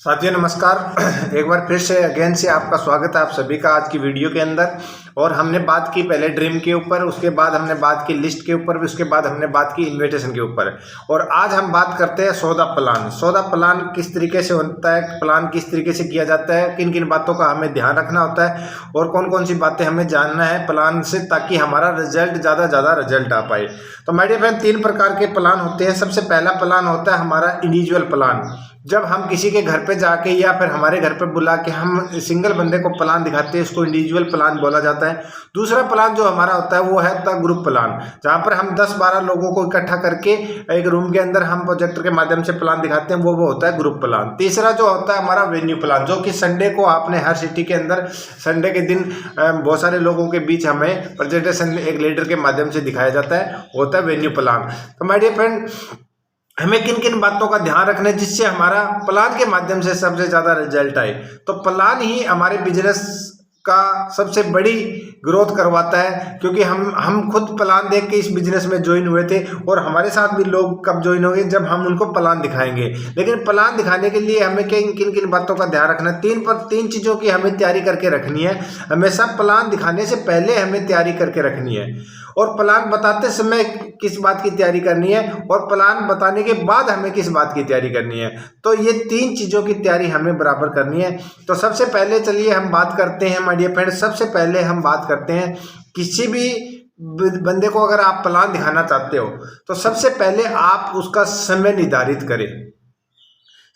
साथियों नमस्कार। एक बार फिर से अगेन से आपका स्वागत है आप सभी का आज की वीडियो के अंदर। और हमने बात की पहले ड्रीम के ऊपर, उसके बाद हमने बात की लिस्ट के ऊपर, उसके बाद हमने बात की इनविटेशन के ऊपर। और आज हम बात करते हैं सौदा प्लान। सौदा प्लान किस तरीके से होता है, प्लान किस तरीके से किया जाता है, किन किन बातों का हमें ध्यान रखना होता है और कौन कौन सी बातें हमें जानना है प्लान से, ताकि हमारा रिजल्ट ज़्यादा रिजल्ट आ पाए। तो मेरे फ्रेंड 3 प्रकार के प्लान होते हैं। सबसे पहला प्लान होता है हमारा इंडिविजुअल प्लान। जब हम किसी के घर पे जाके या फिर हमारे घर पे बुला के हम सिंगल बंदे को प्लान दिखाते हैं, इसको इंडिविजुअल प्लान बोला जाता है। दूसरा प्लान जो हमारा होता है वो है ग्रुप प्लान, जहाँ पर हम 10-12 लोगों को इकट्ठा करके एक रूम के अंदर हम प्रोजेक्टर के माध्यम से प्लान दिखाते हैं, वो होता है ग्रुप प्लान। तीसरा जो होता है हमारा वेन्यू प्लान, जो कि संडे को आपने हर सिटी के अंदर संडे के दिन बहुत सारे लोगों के बीच हमें प्रेजेंटेशन एक लीडर के माध्यम से दिखाया जाता है, होता है वेन्यू प्लान। तो माय डियर फ्रेंड, हमें किन किन बातों का ध्यान रखना है जिससे हमारा प्लान के माध्यम से सबसे ज्यादा रिजल्ट आए। तो प्लान ही हमारे बिजनेस का सबसे बड़ी ग्रोथ करवाता है, क्योंकि हम खुद प्लान देख के इस बिजनेस में ज्वाइन हुए थे और हमारे साथ भी लोग कब ज्वाइन होंगे, जब हम उनको प्लान दिखाएंगे। लेकिन प्लान दिखाने के लिए हमें किन किन बातों का ध्यान रखना है, 3 चीज़ों की हमें तैयारी करके रखनी है। हमेशा प्लान दिखाने से पहले हमें तैयारी करके रखनी है, और प्लान बताते समय किस बात की तैयारी करनी है, और प्लान बताने के बाद हमें किस बात की तैयारी करनी है। तो ये 3 चीज़ों की तैयारी हमें बराबर करनी है। तो सबसे पहले चलिए हम बात करते हैं माय डियर फ्रेंड, सबसे पहले हम बात करते हैं किसी भी बंदे को अगर आप प्लान दिखाना चाहते हो तो सबसे पहले आप उसका समय निर्धारित करें।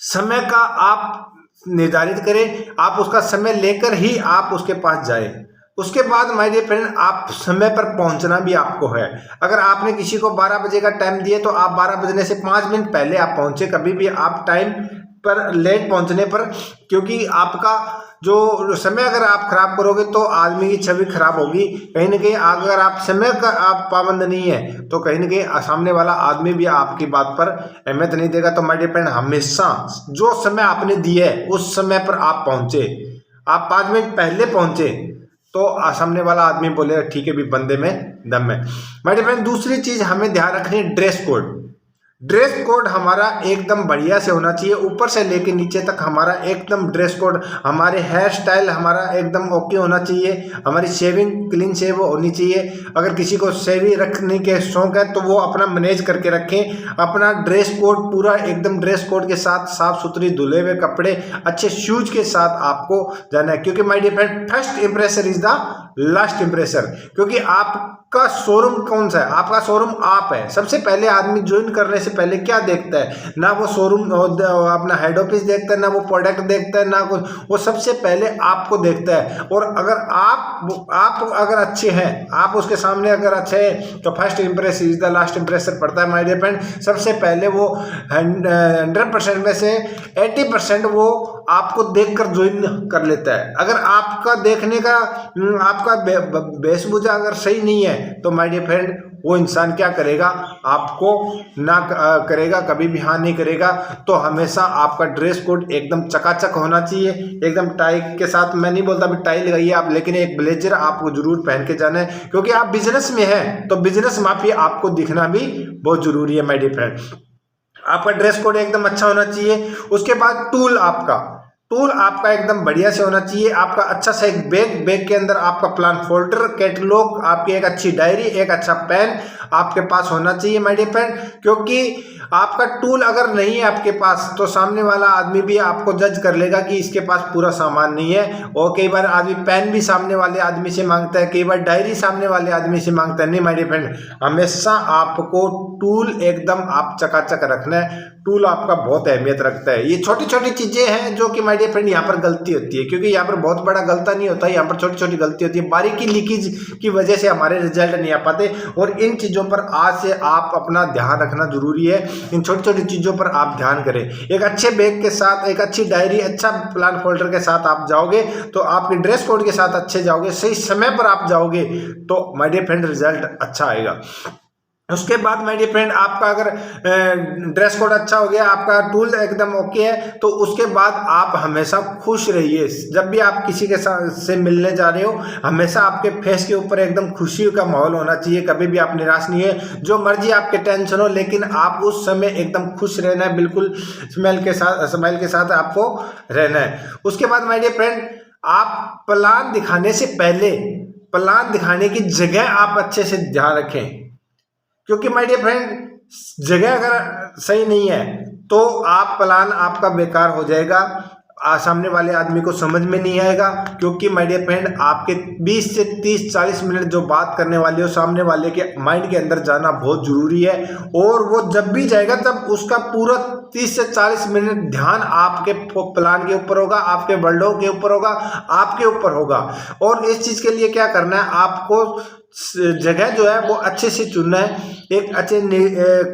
समय का आप निर्धारित करें, आप उसका समय लेकर ही आप उसके पास जाएं। उसके बाद माय डियर फ्रेंड, आप समय पर पहुंचना भी आपको है। अगर आपने किसी को 12 बजे का टाइम दिया तो आप 12 बजने से 5 मिनट पहले आप पहुंचे। कभी भी आप टाइम पर लेट पहुंचने पर, क्योंकि आपका जो समय अगर आप खराब करोगे तो आदमी की छवि खराब होगी। कहीं ना कहीं अगर आप समय का आप पाबंद नहीं है तो कहीं ना कहीं सामने वाला आदमी भी आपकी बात पर अहमियत नहीं देगा। तो माय डियर फ्रेंड, हमेशा जो समय आपने दिया है उस समय पर आप पहुंचे। आप 5 मिनट पहले पहुंचे तो सामने वाला आदमी बोलेगा ठीक है भी बंदे में दम है। माय डियर फ्रेंड, दूसरी चीज हमें ध्यान रखनी है ड्रेस कोड। ड्रेस कोड हमारा एकदम बढ़िया से होना चाहिए, ऊपर से लेके नीचे तक हमारा एकदम ड्रेस कोड। हमारे हेयर स्टाइल हमारा एकदम ओके होना चाहिए, हमारी शेविंग क्लीन शेव होनी चाहिए। अगर किसी को शेविंग रखने के शौक है तो वो अपना मैनेज करके रखें। अपना ड्रेस कोड पूरा एकदम ड्रेस कोड के साथ साफ सुथरी धुले हुए कपड़े, अच्छे शूज के साथ आपको जाना है, क्योंकि my dear friend, first impression is the last impression. क्योंकि आपका शोरूम कौन सा है, आपका शोरूम आप है। सबसे पहले आदमी ज्वाइन करने से पहले क्या देखता है, ना वो शोरूम अपना हेड ऑफिस देखता है, ना वो प्रोडक्ट देखता है, ना कुछ, वो सबसे पहले आपको देखता है। और अगर आप अगर अच्छे हैं, आप उसके सामने अगर अच्छे हैं तो first impression is the last impression पड़ता है माय डियर फ्रेंड। सबसे पहले वो 100% में से 80% वो आपको देखकर ज्वाइन कर लेता है। अगर आपका देखने का आपका वेशभूषा अगर सही नहीं है तो माय डियर फ्रेंड, वो इंसान क्या करेगा, आपको ना करेगा, कभी भी हाँ नहीं करेगा। तो हमेशा आपका ड्रेस कोड एकदम चकाचक होना चाहिए, एकदम टाई के साथ। मैं नहीं बोलता भी टाई लगाइए आप, लेकिन एक ब्लेजर आपको जरूर पहन के जाना है, क्योंकि आप बिजनेस में हैं तो बिजनेस माफी आपको दिखना भी बहुत जरूरी है माय डियर फ्रेंड। आपका ड्रेस कोड एकदम अच्छा होना चाहिए। उसके बाद टूल आपका एकदम बढ़िया से होना चाहिए। आपका अच्छा सा एक बैग के अंदर आपका प्लान फोल्डर, कैटलॉग, आपकी एक अच्छी डायरी, एक अच्छा पेन आपके पास होना चाहिए माय डियर फ्रेंड। क्योंकि आपका टूल अगर नहीं है आपके पास तो सामने वाला आदमी भी आपको जज कर लेगा कि इसके पास पूरा सामान नहीं है। और कई बार आदमी पेन भी सामने वाले आदमी से मांगता है, कई बार डायरी सामने वाले आदमी से मांगता है। नहीं माय डियर फ्रेंड, हमेशा आपको टूल एकदम आप चकाचक रखना है। टूल आपका बहुत अहमियत रखता है। ये छोटी छोटी चीजें हैं जो कि माय डियर फ्रेंड यहाँ पर गलती होती है, क्योंकि यहाँ पर बहुत बड़ा गलता नहीं होता, यहाँ पर छोटी छोटी गलती होती है। बारीकी लीकेज की वजह से हमारे रिजल्ट नहीं आ पाते, और इन चीजों पर आज से आप अपना ध्यान रखना जरूरी है। इन छोटी छोटी चीजों पर आप ध्यान करें। एक अच्छे बैग के साथ, एक अच्छी डायरी, अच्छा प्लान फोल्डर के साथ आप जाओगे तो आपके ड्रेस कोड के साथ अच्छे जाओगे, सही समय पर आप जाओगे तो माय डियर फ्रेंड रिजल्ट अच्छा आएगा। उसके बाद माय डियर फ्रेंड आपका अगर ड्रेस कोड अच्छा हो गया, आपका टूल एकदम ओके है, तो उसके बाद आप हमेशा खुश रहिए। जब भी आप किसी के साथ से मिलने जा रहे हो, हमेशा आपके फेस के ऊपर एकदम खुशी का माहौल होना चाहिए। कभी भी आप निराश नहीं है, जो मर्जी आपके टेंशन हो, लेकिन आप उस समय एकदम खुश रहना है, बिल्कुल स्माइल के साथ आपको रहना है। उसके बाद माय डियर फ्रेंड आप प्लान दिखाने से पहले प्लान दिखाने की जगह आप अच्छे से ध्यान रखें, क्योंकि माय डियर फ्रेंड जगह अगर सही नहीं है तो आप प्लान आपका बेकार हो जाएगा, सामने वाले आदमी को समझ में नहीं आएगा। क्योंकि माय डियर फ्रेंड आपके 20 से 30-40 मिनट जो बात करने वाले हो, सामने वाले के माइंड के अंदर जाना बहुत जरूरी है। और वो जब भी जाएगा तब उसका पूरा 30 से 40 मिनट ध्यान आपके प्लान के ऊपर होगा, आपके वर्डों के ऊपर होगा, आपके ऊपर होगा। और इस चीज के लिए क्या करना है, आपको जगह जो है वो अच्छे से चुनना है। एक अच्छे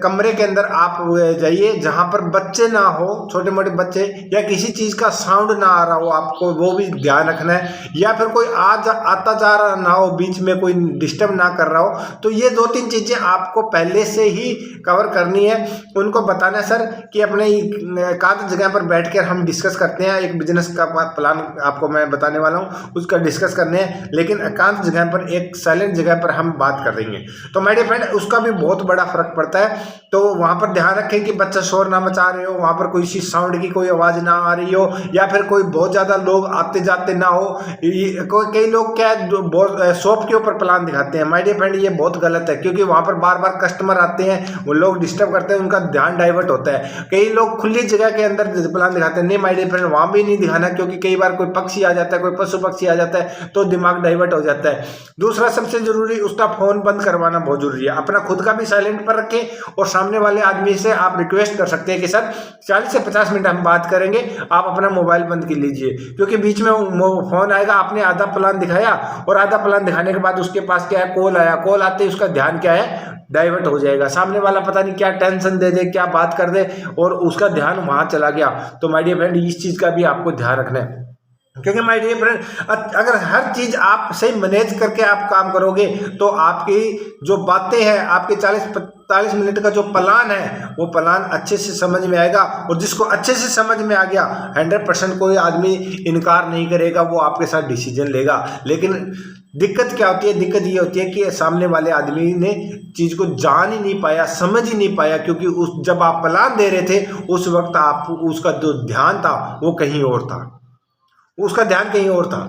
कमरे के अंदर आप जाइए जहां पर बच्चे ना हो, छोटे मोटे बच्चे, या किसी चीज का साउंड ना आ रहा हो, आपको वो भी ध्यान रखना है। या फिर कोई आता जा रहा ना हो, बीच में कोई डिस्टर्ब ना कर रहा हो। तो ये 2-3 चीजें आपको पहले से ही कवर करनी है। उनको बताना है सर कि अपने एकांत जगह पर बैठकर हम डिस्कस करते हैं, एक बिजनेस का प्लान आपको मैं बताने वाला हूँ, उसका डिस्कस करने हैं, लेकिन एकांत जगह पर एक साइलेंट जगह पर हम बात कर देंगे। तो माय डियर फ्रेंड उसका भी बहुत बड़ा फर्क पड़ता है। तो वहां पर ध्यान रखें कि बच्चा शोर ना मचा रहे हो, वहां पर कोई सी साउंड की कोई आवाज ना आ रही हो, या फिर कोई बहुत ज्यादा लोग आते जाते ना हो। कई लोग क्या शॉप के ऊपर प्लान दिखाते हैं, माय डियर फ्रेंड ये बहुत गलत है, क्योंकि वहां पर बार बार कस्टमर आते हैं, वो लोग डिस्टर्ब करते हैं, उनका ध्यान डाइवर्ट होता है। कई लोग खुली जगह के अंदर प्लान दिखाते हैं, नहीं माय डियर फ्रेंड वहां भी नहीं दिखाना, क्योंकि कई बार कोई पक्षी आ जाता है, कोई पशु पक्षी आ जाता है, तो दिमाग डाइवर्ट हो जाता है। दूसरा सबसे जरूरी, उसका फोन बंद करवाना बहुत जरूरी है। अपना खुद का भी साइलेंट पर रखें, और सामने वाले आदमी से आप रिक्वेस्ट कर सकते हैं कि सर 40 से 50 मिनट हम बात करेंगे, आप अपना मोबाइल बंद कर लीजिए। क्योंकि बीच में फोन आएगा, आपने आधा प्लान दिखाया और आधा प्लान दिखाने के बाद उसके पास क्या है, कॉल आया, कॉल आते ही उसका ध्यान क्या है, डाइवर्ट हो जाएगा। सामने वाला पता नहीं क्या टेंशन दे दे, क्या बात कर दे, और उसका ध्यान वहां चला गया। तो माय डियर फ्रेंड इस चीज का भी आपको ध्यान रखना है, क्योंकि माय डियर फ्रेंड अगर हर चीज आप सही मैनेज करके आप काम करोगे, तो आपकी जो बातें हैं, आपके 40-45 मिनट का जो प्लान है, वो प्लान अच्छे से समझ में आएगा। और जिसको अच्छे से समझ में आ गया, 100% कोई आदमी इनकार नहीं करेगा, वो आपके साथ डिसीजन लेगा। लेकिन दिक्कत क्या होती है, दिक्कत ये होती है कि सामने वाले आदमी ने चीज को जान ही नहीं पाया, समझ ही नहीं पाया, क्योंकि उस जब आप प्लान दे रहे थे उस वक्त आप उसका जो ध्यान था वो कहीं और था, उसका ध्यान कहीं और था।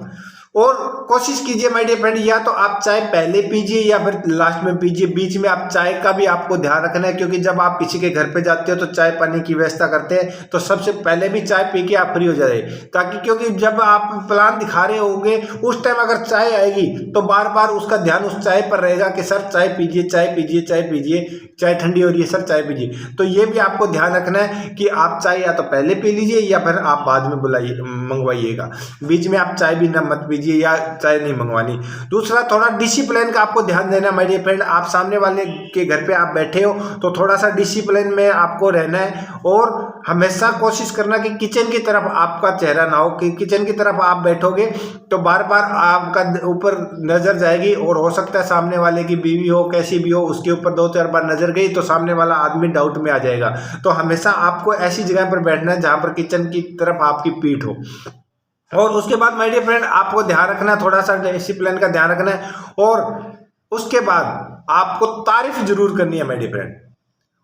और कोशिश कीजिए माय डियर फ्रेंड, या तो आप चाय पहले पीजिए या फिर लास्ट में पीजिए, बीच में आप चाय का भी आपको ध्यान रखना है। क्योंकि जब आप किसी के घर पे जाते हो तो चाय पानी की व्यवस्था करते हैं, तो सबसे पहले भी चाय पी के आप फ्री हो जाए, ताकि क्योंकि जब आप प्लान दिखा रहे होंगे उस टाइम अगर चाय आएगी तो बार बार उसका ध्यान उस चाय पर रहेगा कि सर चाय पीजिए, चाय पीजिए, चाय पीजिए, चाय ठंडी हो रही है सर चाय पीजिए। तो ये भी आपको ध्यान रखना है कि आप चाय या तो पहले पी लीजिए या फिर आप बाद में मंगवाइएगा। बीच में आप चाय भी ना मत पीजिए या चाय नहीं मंगवानी। दूसरा, थोड़ा डिसिप्लिन का आपको ध्यान देना माय डियर फ्रेंड। आप सामने वाले के घर पे आप बैठे हो तो थोड़ा सा डिसिप्लिन में आपको रहना है, और हमेशा कोशिश करना कि किचन की तरफ आपका चेहरा ना हो, कि किचन की तरफ आप बैठोगे तो बार बार आपका ऊपर नजर जाएगी, और हो सकता है सामने वाले की बीवी हो, कैसी भी हो, उसके ऊपर 2-4 बार नजर गई तो सामने वाला आदमी डाउट में आ जाएगा। तो हमेशा आपको ऐसी जगह पर बैठना है जहां पर किचन की तरफ आपकी पीठ हो। और उसके बाद माय डियर फ्रेंड आपको ध्यान रखना है, थोड़ा सा डिसिप्लिन का ध्यान रखना है। और उसके बाद आपको तारीफ जरूर करनी है माय डियर फ्रेंड,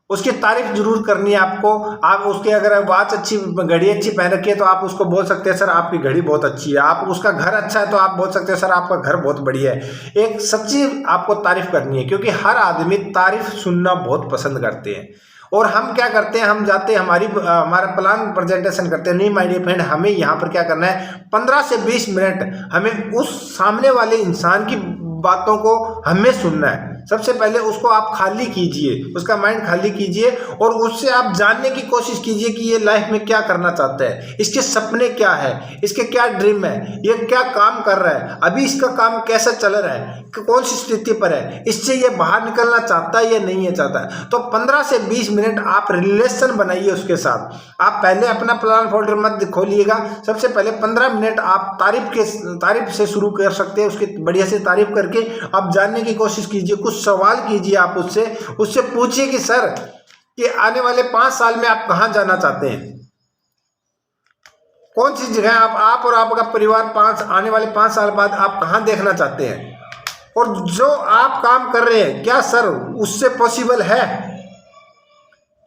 उसकी तारीफ जरूर करनी है आपको। आप उसके अगर वॉच अच्छी, घड़ी अच्छी पहन रखी है तो आप उसको बोल सकते हैं सर आपकी घड़ी बहुत अच्छी है। आप उसका घर अच्छा है तो आप बोल सकते हैं सर आपका घर बहुत बढ़िया है। एक सच्ची आपको तारीफ करनी है, क्योंकि हर आदमी तारीफ सुनना बहुत पसंद करते हैं। और हम क्या करते हैं, हम जाते हैं हमारा प्लान प्रेजेंटेशन करते हैं। नहीं माय डियर फ्रेंड, हमें यहाँ पर क्या करना है, 15 से 20 मिनट हमें उस सामने वाले इंसान की बातों को हमें सुनना है। सबसे पहले उसको आप खाली कीजिए, उसका माइंड खाली कीजिए, और उससे आप जानने की कोशिश कीजिए कि ये लाइफ में क्या करना चाहता है, इसके सपने क्या है, इसके क्या ड्रीम है, ये क्या काम कर रहा है, अभी इसका काम कैसा चल रहा है, कौन सी स्थिति पर है, इससे ये बाहर निकलना चाहता है या नहीं है चाहता है। तो 15 से 20 मिनट आप रिलेशन बनाइए उसके साथ। आप पहले अपना प्लान फोल्डर मत खोलिएगा, सबसे पहले 15 मिनट आप तारीफ से शुरू कर सकते हैं। उसकी बढ़िया से तारीफ करके आप जानने की कोशिश कीजिए, कुछ कुछ सवाल कीजिए, आप उससे पूछिए कि सर कि आने वाले 5 साल में आप कहाँ जाना चाहते हैं, कौन सी जगह आप और आपका परिवार आने वाले 5 साल बाद आप कहाँ देखना चाहते हैं, और जो आप काम कर रहे हैं क्या सर उससे पॉसिबल है,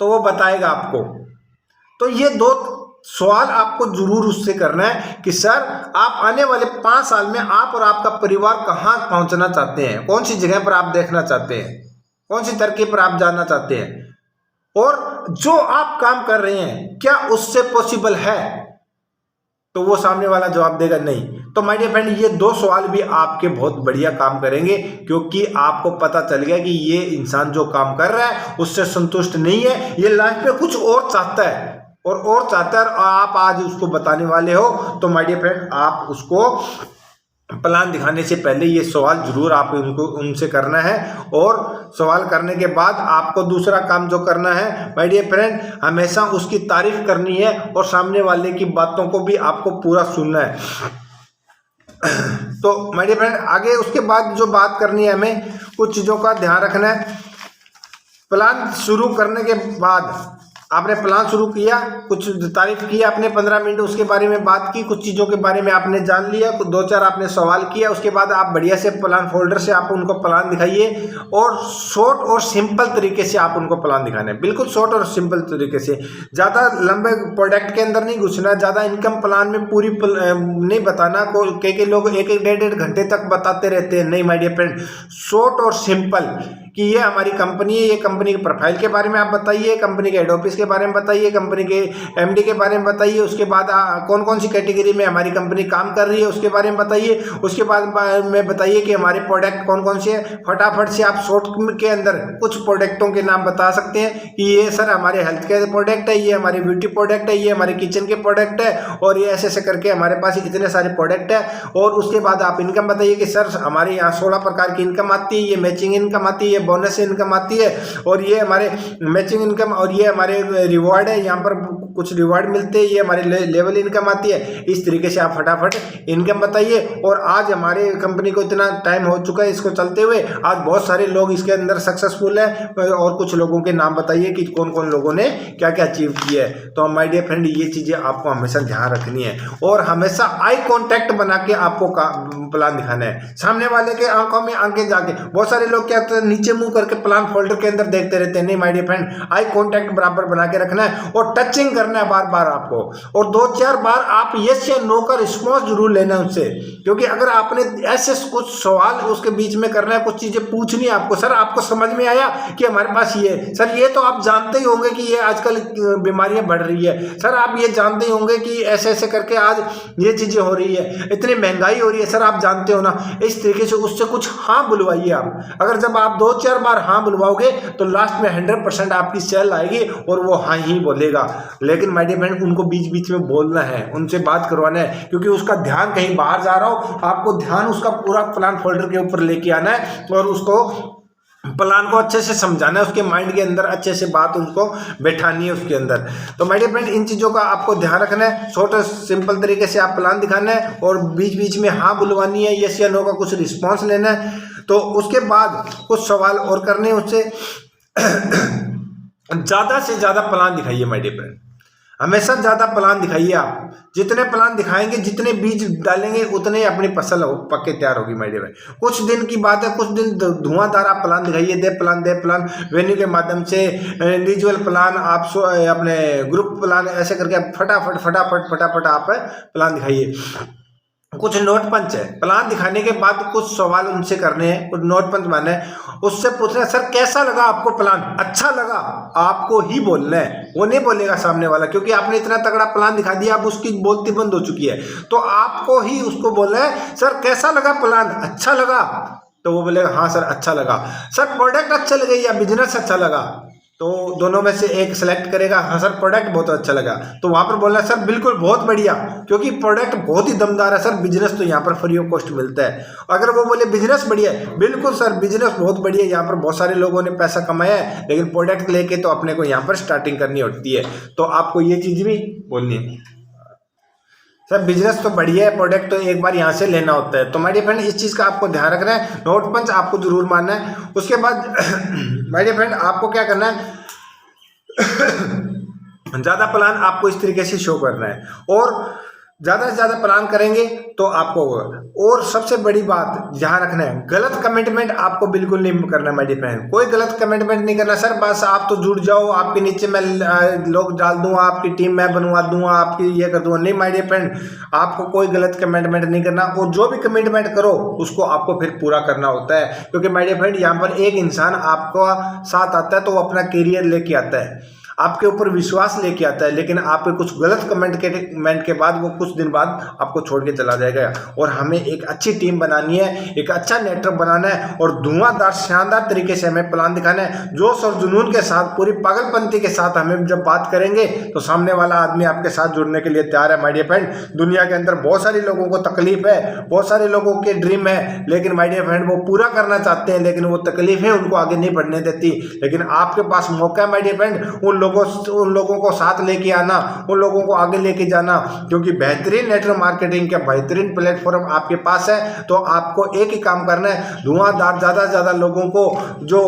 तो वो बताएगा आपको। तो ये 2 सवाल आपको जरूर उससे करना है कि सर आप आने वाले 5 साल में आप और आपका परिवार कहाँ पहुंचना चाहते हैं, कौन सी जगह पर आप देखना चाहते हैं, कौन सी तरक्की पर आप जाना चाहते हैं, और जो आप काम कर रहे हैं क्या उससे पॉसिबल है, तो वो सामने वाला जवाब देगा नहीं। तो माय डियर फ्रेंड, ये 2 सवाल भी आपके बहुत बढ़िया काम करेंगे, क्योंकि आपको पता चल गया कि ये इंसान जो काम कर रहा है उससे संतुष्ट नहीं है, ये लाइफ में कुछ और चाहता है और चाहता है, और आप आज उसको बताने वाले हो। तो माय डियर फ्रेंड, आप उसको प्लान दिखाने से पहले ये सवाल जरूर आप उनसे करना है, और सवाल करने के बाद आपको दूसरा काम जो करना है माय डियर फ्रेंड, हमेशा उसकी तारीफ करनी है और सामने वाले की बातों को भी आपको पूरा सुनना है। तो माय डियर फ्रेंड, आगे उसके बाद जो बात करनी है, हमें कुछ चीज़ों का ध्यान रखना है। प्लान शुरू करने के बाद आपने प्लान शुरू किया, कुछ तारीफ की आपने 15 मिनट उसके बारे में बात की, कुछ चीज़ों के बारे में आपने जान लिया, 2-4 आपने सवाल किया, उसके बाद आप बढ़िया से प्लान फोल्डर से आप उनको प्लान दिखाइए, और शॉर्ट और सिंपल तरीके से आप उनको प्लान दिखाने हैं, बिल्कुल शॉर्ट और सिंपल तरीके से। ज़्यादा लंबे प्रोडक्ट के अंदर नहीं घुसना, ज़्यादा इनकम प्लान में पूरी नहीं बताना। कई लोग 1-1 घंटे तक बताते रहते हैं, नहीं माय डियर फ्रेंड, शॉर्ट और सिंपल कि ये हमारी कंपनी है, ये कंपनी के प्रोफाइल के बारे में आप बताइए, कंपनी के हेड ऑफिस के बारे में बताइए, कंपनी के एमडी के बारे में बताइए, उसके बाद कौन कौन सी कैटेगरी में हमारी कंपनी काम कर रही है उसके बारे में बताइए, उसके बाद में बताइए कि हमारे प्रोडक्ट कौन कौन से हैं। फटाफट से आप शॉर्ट के अंदर कुछ प्रोडक्टों के नाम बता सकते हैं कि ये सर हमारे हेल्थ केयर प्रोडक्ट है, ये हमारे ब्यूटी प्रोडक्ट है, ये हमारे किचन के प्रोडक्ट है, और ये ऐसे ऐसे करके हमारे पास इतने सारे प्रोडक्ट है। और उसके बाद आप इनकम बताइए कि सर हमारे यहाँ 16 प्रकार की इनकम आती है, ये मैचिंग इनकम आती है, बोनस इनकम आती है, और ये हमारे मैचिंग इनकम, और ये हमारे रिवॉर्ड है, यहाँ पर कुछ रिवॉर्ड मिलते हैं, ये हमारे लेवल इनकम आती है। इस तरीके से आप फटाफट इनकम बताइए। और आज हमारे कंपनी को इतना टाइम हो चुका है इसको चलते हुए, आज बहुत सारे लोग इसके अंदर सक्सेसफुल है, और कुछ लोगों के नाम बताइए कि कौन कौन लोगों ने क्या क्या अचीव किया है। तो माय डियर फ्रेंड, ये चीज़ें आपको हमेशा ध्यान रखनी है, और हमेशा आई कॉन्टैक्ट बना के आपको प्लान दिखाना है, सामने वाले के आंखों में आंखें जाके। बहुत सारे लोग क्या करते हैं, नीचे मुंह करके प्लान फोल्डर के अंदर देखते रहते हैं। नहीं my dear friend, eye contact बराबर बना के रखना है, और टचिंग करना है बार बार आपको, और 2-4 बार आप यस या नो का रिस्पॉन्स जरूर लेना है उनसे। क्योंकि अगर आपने ऐसे कुछ सवाल उसके बीच में करना है, कुछ चीजें पूछनी है आपको, सर आपको समझ में आया कि हमारे पास ये, सर ये तो आप जानते ही होंगे कि ये आजकल बीमारियां बढ़ रही है, सर आप ये जानते ही होंगे कि ऐसे ऐसे करके आज ये चीजें हो रही है, इतनी महंगाई हो रही है, सर आप जानते हो ना। इस तरीके से उससे कुछ हाँ बुलवाइए आप। अगर जब आप 2-4 बार हाँ बुलवाओगे तो लास्ट में 100% आपकी सेल आएगी और वो हाँ ही बोलेगा। लेकिन माय डियर फ्रेंड, उनको बीच बीच में बोलना है, उनसे बात करवाना है, क्योंकि उसका ध्यान कहीं बाहर जा रहा हो, आपको ध्यान उसका पूरा प्लान फोल्डर के ऊपर लेके आना है, और उसको प्लान को अच्छे से समझाना है, उसके माइंड के अंदर अच्छे से बात उनको बैठानी है उसके अंदर। तो माय डियर फ्रेंड, इन चीज़ों का आपको ध्यान रखना है, छोटे सिंपल तरीके से आप प्लान दिखाना है, और बीच बीच में हाँ बुलवानी है, यस या नो का कुछ रिस्पॉन्स लेना है। तो उसके बाद कुछ सवाल और करने हैं उससे। ज़्यादा से ज़्यादा प्लान दिखाइए माय डियर फ्रेंड, हमेशा ज़्यादा प्लान दिखाइए। आप जितने प्लान दिखाएंगे, जितने बीज डालेंगे, उतने ही अपनी फसल पक्के तैयार होगी माय डियर फ्रेंड। कुछ दिन की बात है, कुछ दिन धुआंधार आप प्लान दिखाइए, दे प्लान वेन्यू के माध्यम से, इंडिविजुअल प्लान, आप अपने ग्रुप प्लान, ऐसे करके फटाफट आप प्लान दिखाइए। कुछ नोट पंच है, प्लान दिखाने के बाद कुछ सवाल उनसे करने हैं, कुछ नोट पंच माने, उससे पूछना सर कैसा लगा आपको प्लान, अच्छा लगा, आपको ही बोलना है, वो नहीं बोलेगा सामने वाला, क्योंकि आपने इतना तगड़ा प्लान दिखा दिया, अब उसकी बोलती बंद हो चुकी है। तो आपको ही उसको बोलना है, सर कैसा लगा प्लान, अच्छा लगा, तो वो बोलेगा हाँ सर अच्छा लगा। सर प्रोडक्ट अच्छा लगा या बिजनेस अच्छा लगा, तो दोनों में से एक सेलेक्ट करेगा। हाँ सर प्रोडक्ट बहुत अच्छा लगा, तो वहाँ पर बोलना सर बिल्कुल बहुत बढ़िया, क्योंकि प्रोडक्ट बहुत ही दमदार है, सर बिजनेस तो यहाँ पर फ्री ऑफ कॉस्ट मिलता है। अगर वो बोले बिजनेस बढ़िया है, बिल्कुल सर बिजनेस बहुत बढ़िया है, यहाँ पर बहुत सारे लोगों ने पैसा कमाया है, लेकिन प्रोडक्ट लेके तो अपने को यहाँ पर स्टार्टिंग करनी होती है। तो आपको ये चीज़ भी बोलनी है। सर बिजनेस तो बढ़िया है, प्रोडक्ट तो एक बार यहाँ से लेना होता है। तो माय डियर फ्रेंड इस चीज़ का आपको ध्यान रखना है, नोट पंच आपको जरूर मानना है। उसके बाद माय डियर फ्रेंड आपको क्या करना है, ज़्यादा प्लान आपको इस तरीके से शो करना है, और ज़्यादा से ज़्यादा प्लान करेंगे तो आपको होगा। और सबसे बड़ी बात ध्यान रखना है, गलत कमिटमेंट आपको बिल्कुल नहीं करना माय डियर फ्रेंड, कोई गलत कमिटमेंट नहीं करना। सर बस आप तो जुड़ जाओ, आपके नीचे मैं लोग डाल दूंगा, आपकी टीम मैं बनवा दूंगा, आपकी ये कर दूंगा, नहीं माय डियर फ्रेंड, आपको कोई गलत कमिटमेंट नहीं करना। और जो भी कमिटमेंट करो उसको आपको फिर पूरा करना होता है, क्योंकि माय डियर फ्रेंड यहाँ पर एक इंसान आपका साथ आता है तो वो अपना कैरियर लेके आता है, आपके ऊपर विश्वास लेके आता है, लेकिन आपके कुछ गलत कमेंट के बाद वो कुछ दिन बाद आपको छोड़ के चला जाएगा। और हमें एक अच्छी टीम बनानी है, एक अच्छा नेटवर्क बनाना है, और धुआंधार शानदार तरीके से हमें प्लान दिखाना है, जोश और जुनून के साथ, पूरी पागलपंती के साथ हमें जब बात करेंगे तो सामने वाला आदमी आपके साथ जुड़ने के लिए तैयार है। माय डियर फ्रेंड दुनिया के अंदर बहुत सारे लोगों को तकलीफ है, बहुत सारे लोगों के ड्रीम है, लेकिन माय डियर फ्रेंड वो पूरा करना चाहते हैं, लेकिन वो तकलीफें उनको आगे नहीं बढ़ने देती। लेकिन आपके पास मौका है माय डियर फ्रेंड, उन लोगों को साथ लेके आना, उन लोगों को आगे लेके जाना, क्योंकि बेहतरीन नेटवर्क मार्केटिंग का बेहतरीन प्लेटफॉर्म आपके पास है। तो आपको एक ही काम करना है, धुआंधार ज़्यादा से ज़्यादा लोगों को जो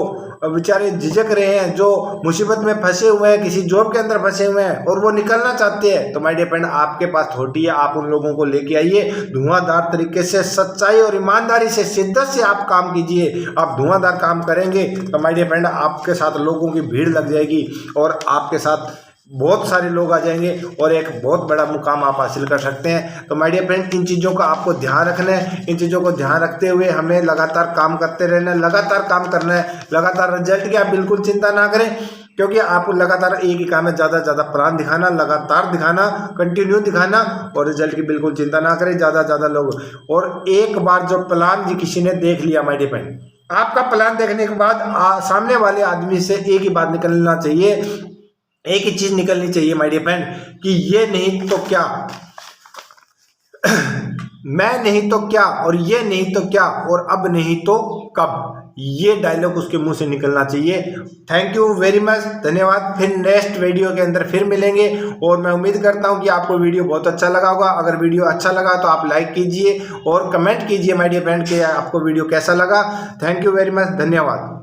बेचारे झिझक रहे हैं, जो मुसीबत में फंसे हुए हैं, किसी जॉब के अंदर फंसे हुए हैं और वो निकलना चाहते हैं, तो माय डियर फ्रेंड आपके पास थोड़ी है, आप उन लोगों को लेके आइए। धुआंधार तरीके से, सच्चाई और ईमानदारी से, शिद्दत से आप काम कीजिए। आप धुआंधार काम करेंगे तो माय डियर फ्रेंड आपके साथ लोगों की भीड़ लग जाएगी और आपके साथ बहुत सारे लोग आ जाएंगे और एक बहुत बड़ा मुकाम आप हासिल कर सकते हैं। तो माय डियर फ्रेंड इन चीज़ों का आपको ध्यान रखना है, इन चीज़ों को ध्यान रखते हुए हमें लगातार काम करते रहना है, लगातार काम करना है। लगातार रिजल्ट की आप बिल्कुल चिंता ना करें, क्योंकि आप लगातार एक ही काम है, ज़्यादा से ज़्यादा प्लान दिखाना, लगातार दिखाना, कंटिन्यू दिखाना, और रिजल्ट की बिल्कुल चिंता ना करें। ज़्यादा से ज़्यादा लोग, और एक बार जो प्लान जी किसी ने देख लिया माय डियर फ्रेंड, आपका प्लान देखने के बाद सामने वाले आदमी से एक ही बात निकलना चाहिए, एक ही चीज निकलनी चाहिए माय डियर फ्रेंड, कि ये नहीं तो क्या, मैं नहीं तो क्या, और ये नहीं तो क्या, और अब नहीं तो कब, ये डायलॉग उसके मुंह से निकलना चाहिए। थैंक यू वेरी मच, धन्यवाद। फिर नेक्स्ट वीडियो के अंदर फिर मिलेंगे, और मैं उम्मीद करता हूं कि आपको वीडियो बहुत अच्छा लगा होगा। अगर वीडियो अच्छा लगा तो आप लाइक कीजिए और कमेंट कीजिए माय डियर फ्रेंड कि आपको वीडियो कैसा लगा। थैंक यू वेरी मच, धन्यवाद।